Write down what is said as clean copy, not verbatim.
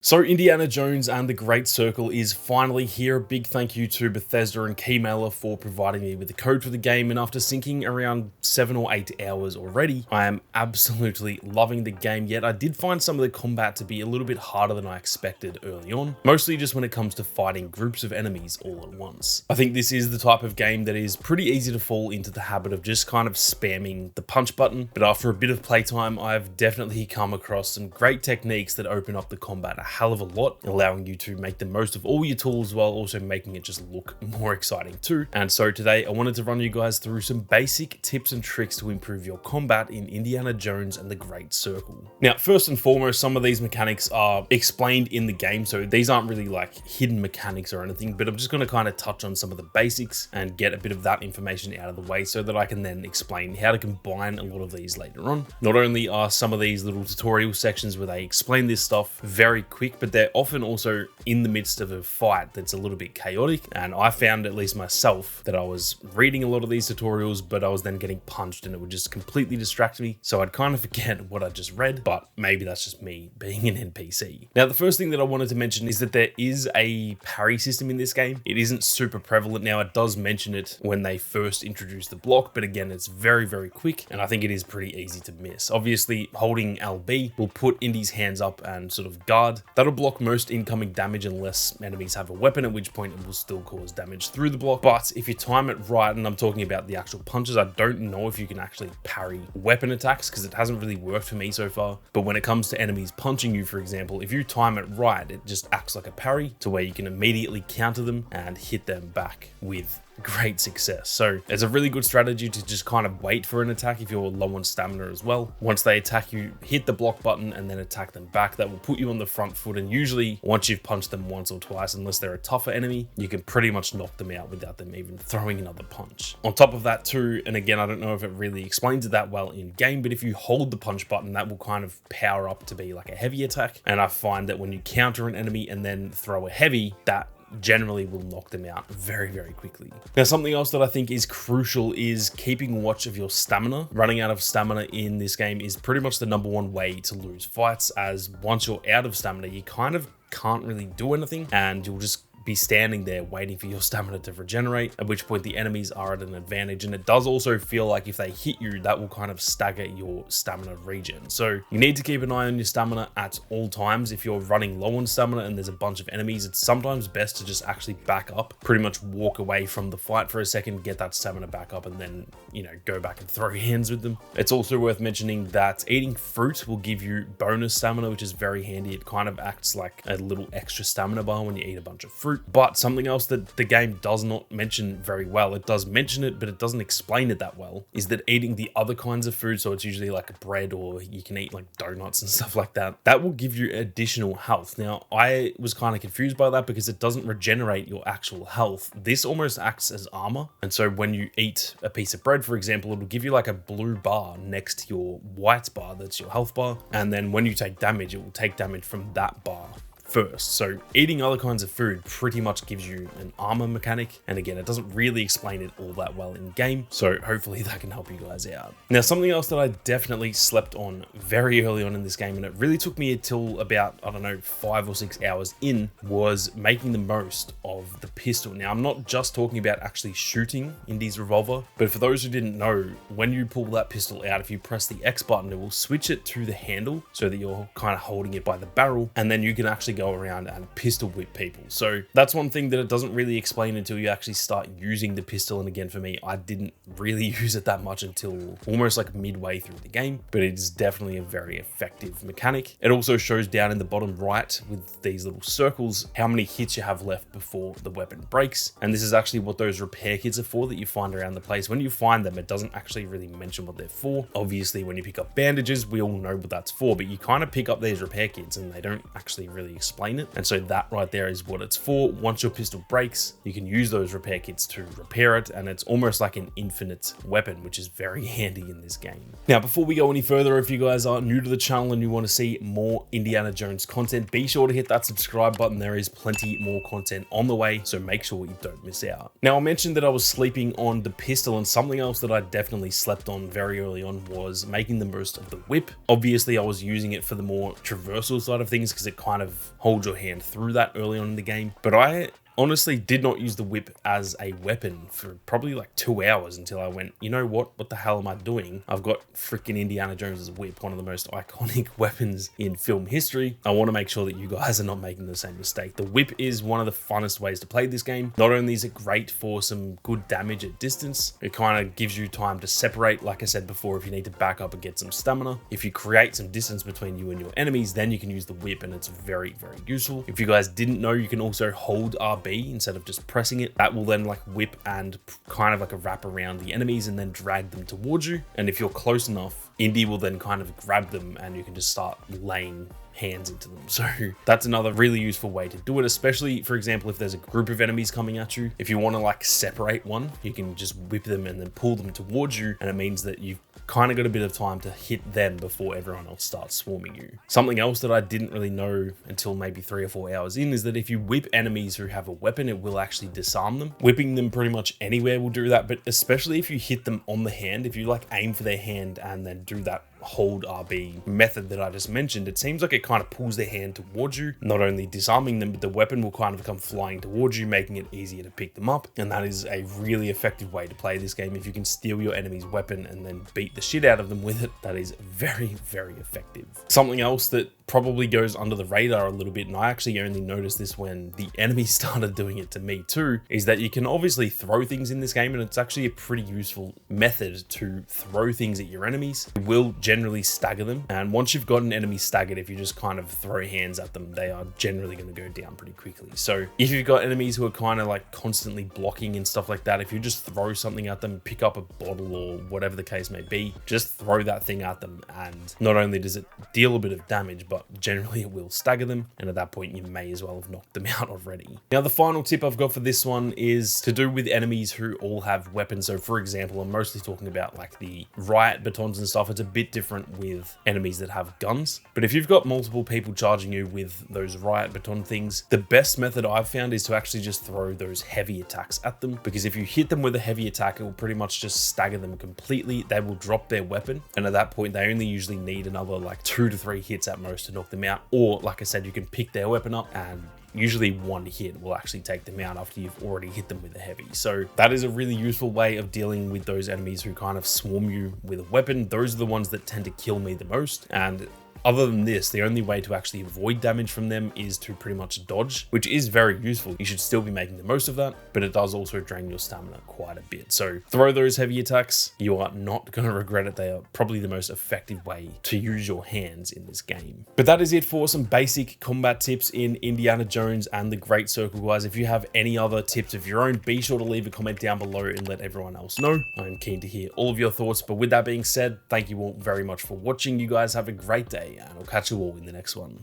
So Indiana Jones and the Great Circle is finally here. A big thank you to Bethesda and Keymailer for providing me with the code for the game, and after sinking around 7 or 8 hours already, I am absolutely loving the game. Yet I did find some of the combat to be a little bit harder than I expected early on, mostly just when it comes to fighting groups of enemies all at once. I think this is the type of game that is pretty easy to fall into the habit of just kind of spamming the punch button, but after a bit of playtime, I've definitely come across some great techniques that open up the combat a hell of a lot, allowing you to make the most of all your tools while also making it just look more exciting too. And so today I wanted to run you guys through some basic tips and tricks to improve your combat in Indiana Jones and the Great Circle. Now, first and foremost, some of these mechanics are explained in the game, so these aren't really like hidden mechanics or anything, but I'm just going to kind of touch on some of the basics and get a bit of that information out of the way so that I can then explain how to combine a lot of these later on. Not only are some of these little tutorial sections where they explain this stuff very quick, but they're often also in the midst of a fight that's a little bit chaotic. And I found, at least myself, that I was reading a lot of these tutorials, but I was then getting punched and it would just completely distract me. So I'd kind of forget what I just read, but maybe that's just me being an NPC. Now, the first thing that I wanted to mention is that there is a parry system in this game. It isn't super prevalent now. It does mention it when they first introduced the block, but again, it's very, very quick. And I think it is pretty easy to miss. Obviously, holding LB will put Indy's hands up and sort of guard. That'll block most incoming damage unless enemies have a weapon, at which point it will still cause damage through the block. But if you time it right, and I'm talking about the actual punches, I don't know if you can actually parry weapon attacks because it hasn't really worked for me so far. But when it comes to enemies punching you, for example, if you time it right, it just acts like a parry to where you can immediately counter them and hit them back with great success. So it's a really good strategy to just kind of wait for an attack if you're low on stamina as well. Once they attack you, hit the block button and then attack them back. That will put you on the front foot, and usually once you've punched them once or twice, unless they're a tougher enemy, you can pretty much knock them out without them even throwing another punch. On top of that too, and again, I don't know if it really explains it that well in game, but if you hold the punch button, that will kind of power up to be like a heavy attack. And I find that when you counter an enemy and then throw a heavy, that generally will knock them out very, very quickly. Now, something else that I think is crucial is keeping watch of your stamina. Running out of stamina in this game is pretty much the #1 way to lose fights, as once you're out of stamina, you kind of can't really do anything and you'll just be standing there waiting for your stamina to regenerate, at which point the enemies are at an advantage. And it does also feel like if they hit you, that will kind of stagger your stamina regen. So you need to keep an eye on your stamina at all times. If you're running low on stamina and there's a bunch of enemies, it's sometimes best to just actually back up, pretty much walk away from the fight for a second, get that stamina back up, and then, you know, go back and throw hands with them. It's also worth mentioning that eating fruit will give you bonus stamina, which is very handy. It kind of acts like a little extra stamina bar when you eat a bunch of fruit. But something else that the game does not mention very well, it does mention it, but it doesn't explain it that well, is that eating the other kinds of food, so it's usually like bread, or you can eat like donuts and stuff like that, that will give you additional health. Now, I was kind of confused by that because it doesn't regenerate your actual health. This almost acts as armor. And so when you eat a piece of bread, for example, it'll give you like a blue bar next to your white bar, that's your health bar. And then when you take damage, it will take damage from that bar first. So eating other kinds of food pretty much gives you an armor mechanic. And again, it doesn't really explain it all that well in game. So hopefully that can help you guys out. Now, something else that I definitely slept on very early on in this game, and it really took me until about, I don't know, 5 or 6 hours in, was making the most of the pistol. Now, I'm not just talking about actually shooting Indy's revolver, but for those who didn't know, when you pull that pistol out, if you press the X button, it will switch it to the handle so that you're kind of holding it by the barrel, and then you can actually go around and pistol whip people. So that's one thing that it doesn't really explain until you actually start using the pistol. And again, for me, I didn't really use it that much until almost like midway through the game, but it is definitely a very effective mechanic. It also shows down in the bottom right with these little circles how many hits you have left before the weapon breaks. And this is actually what those repair kits are for that you find around the place. When you find them, it doesn't actually really mention what they're for. Obviously, when you pick up bandages, we all know what that's for, but you kind of pick up these repair kits and they don't actually really explain it. And so that right there is what it's for. Once your pistol breaks, you can use those repair kits to repair it, and it's almost like an infinite weapon, which is very handy in this game. Now, before we go any further, if you guys are new to the channel and you want to see more Indiana Jones content, be sure to hit that subscribe button. There is plenty more content on the way, so make sure you don't miss out. Now, I mentioned that I was sleeping on the pistol, and something else that I definitely slept on very early on was making the most of the whip. Obviously, I was using it for the more traversal side of things because it kind of hold your hand through that early on in the game. But I honestly did not use the whip as a weapon for probably like 2 hours until I went, you know what the hell am I doing? I've got freaking Indiana Jones's whip, one of the most iconic weapons in film history. I want to make sure that you guys are not making the same mistake. The whip is one of the funnest ways to play this game. Not only is it great for some good damage at distance, it kind of gives you time to separate, like I said before, if you need to back up and get some stamina. If you create some distance between you and your enemies, then you can use the whip, and it's very, very useful. If you guys didn't know, you can also hold RB instead of just pressing it. That will then like whip and kind of like a wrap around the enemies and then drag them towards you. And if you're close enough, Indy will then kind of grab them and you can just start laying hands into them. So that's another really useful way to do it, especially for example if there's a group of enemies coming at you. If you want to like separate one, you can just whip them and then pull them towards you, and it means that you've kind of got a bit of time to hit them before everyone else starts swarming you. Something else that I didn't really know until maybe 3 or 4 hours in is that if you whip enemies who have a weapon, it will actually disarm them. Whipping them pretty much anywhere will do that, but especially if you hit them on the hand, if you like aim for their hand and then do that hold RB method that I just mentioned, it seems like it kind of pulls their hand towards you, not only disarming them, but the weapon will kind of come flying towards you, making it easier to pick them up. And that is a really effective way to play this game. If you can steal your enemy's weapon and then beat the shit out of them with it, that is very, very effective. Something else that probably goes under the radar a little bit, and I actually only noticed this when the enemy started doing it to me too, is that you can obviously throw things in this game, and it's actually a pretty useful method to throw things at your enemies. It will generally stagger them, and once you've got an enemy staggered, if you just kind of throw hands at them, they are generally going to go down pretty quickly. So if you've got enemies who are kind of like constantly blocking and stuff like that, if you just throw something at them, pick up a bottle or whatever the case may be, just throw that thing at them, and not only does it deal a bit of damage, but generally it will stagger them, and at that point you may as well have knocked them out already. Now the final tip I've got for this one is to do with enemies who all have weapons. So for example, I'm mostly talking about like the riot batons and stuff. It's a bit different with enemies that have guns, but if you've got multiple people charging you with those riot baton things, the best method I've found is to actually just throw those heavy attacks at them, because if you hit them with a heavy attack, it will pretty much just stagger them completely. They will drop their weapon, and at that point they only usually need another like 2 to 3 hits at most to knock them out. Or like I said, you can pick their weapon up, and usually one hit will actually take them out after you've already hit them with a heavy. So that is a really useful way of dealing with those enemies who kind of swarm you with a weapon. Those are the ones that tend to kill me the most, and other than this, the only way to actually avoid damage from them is to pretty much dodge, which is very useful. You should still be making the most of that, but it does also drain your stamina quite a bit. So throw those heavy attacks. You are not going to regret it. They are probably the most effective way to use your hands in this game. But that is it for some basic combat tips in Indiana Jones and the Great Circle, guys. If you have any other tips of your own, be sure to leave a comment down below and let everyone else know. I'm keen to hear all of your thoughts. But with that being said, thank you all very much for watching. You guys have a great day, and I'll catch you all in the next one.